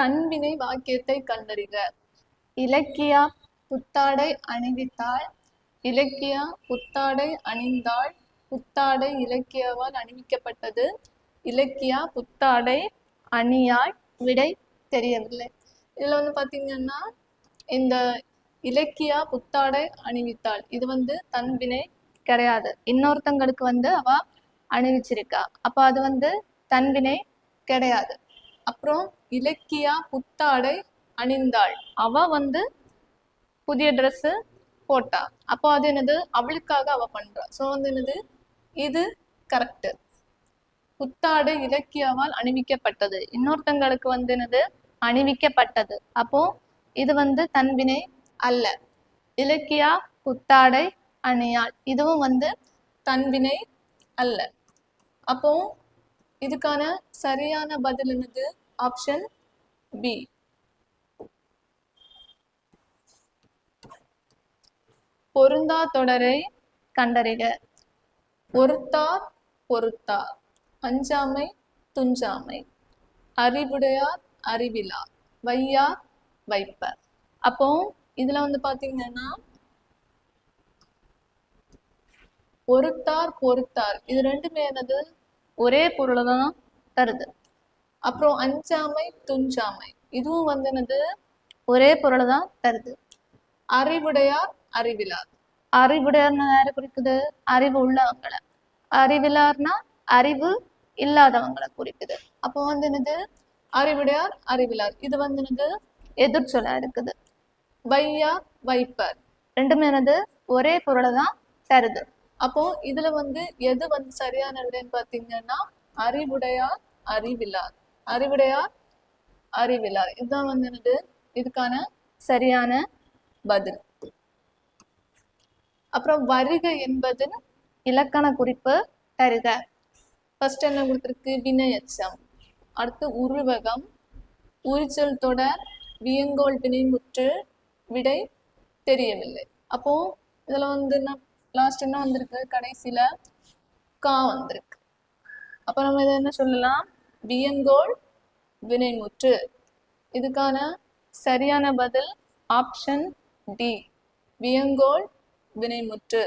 தன்வினை வாக்கியத்தை கண்டறிக. இலக்கியா புத்தாடை அணிவித்தாள், இலக்கியா புத்தாடை அணிந்தாள், புத்தாடை இலக்கியாவால் அணிவிக்கப்பட்டது, இலக்கியா புத்தாடை அணியாள். விடை தெரியவில்லை. இதுல வந்து பாத்தீங்கன்னா இந்த இலக்கியா புத்தாடை அணிவித்தாள் இது வந்து தன்வினை கிடையாது. இன்னொருத்தங்களுக்கு வந்து அவ அணிவிச்சிருக்கா, அப்ப அது வந்து தன்வினை கிடையாது. அப்புறம் இலக்கியா புத்தாடை அணிந்தாள், அவ வந்து புதிய ட்ரெஸ் போட்டா, அப்போ அது என்னது, அவளுக்காக அவ பண்றா. ஸோ வந்து என்னது, இது கரெக்டு. புத்தாடை இலக்கியாவால் அணிவிக்கப்பட்டது, இன்னொருத்தங்களுக்கு வந்து என்னது, அணிவிக்கப்பட்டது. அப்போ இது வந்து தன்வினை அல்ல. இலக்கியா புத்தாடை அணியாள் இதுவும் வந்து தன்வினை அல்ல. அப்போ இதுக்கான சரியான பதில் என்னது, ஆப்ஷன் பி. பொருந்தா தொடரை கண்டறிக. ஒருத்தார் பொறுத்தார், அஞ்சாமை துஞ்சாமை, அறிவுடையார் அறிவிலார், வையார் வைப்பர். அப்போ இதுல வந்து பாத்தீங்கன்னா ஒருத்தார் பொறுத்தார் இது ரெண்டுமே என்னது, ஒரே பொருளை தான் தருது. அப்புறம் அஞ்சாமை துஞ்சாமை இதுவும் வந்து என்னது, ஒரே பொருளை தான் தருது. அறிவுடையார் அறிவிலார், அறிவுடையார்னா யாரை குறிக்குது, அறிவு உள்ளவங்களை. அறிவிலார்னா அறிவு இல்லாதவங்களை குறிக்குது. அப்போ வந்து என்னது, அறிவுடையார் அறிவிலார் இது வந்து என்னது, எதிர்ச்சொல்லா இருக்குது. வையார் வைப்பர் ரெண்டுமே என்னது, ஒரே பொருளை தான் தருது. அப்போ இதுல வந்து எது வந்து சரியான விடைன்னு பாத்தீங்கன்னா அறிவுடையார் அறிவிலார், அறிவுடையார் அறிவிலார் இதுதான் வந்து என்னது, இதுக்கான சரியான பதில். அப்புறம் வருக என்பது இலக்கண குறிப்பு தருக. ஃபர்ஸ்ட் என்ன கொடுத்துருக்கு, வினையச்சம், அடுத்து உருவகம், உரிச்சொல் தொடர், வியங்கோல் வினைமுற்று, விடை தெரியவில்லை. அப்போ இதுல வந்து லாஸ்ட் என்ன வந்திருக்கு, கடைசியில கா வந்திருக்கு. அப்ப நம்ம இதை என்ன சொல்லலாம், வியங்கோல் வினைமுற்று. இதுக்கான சரியான பதில் ஆப்ஷன் டி, வியங்கோல் வினைமுற்று.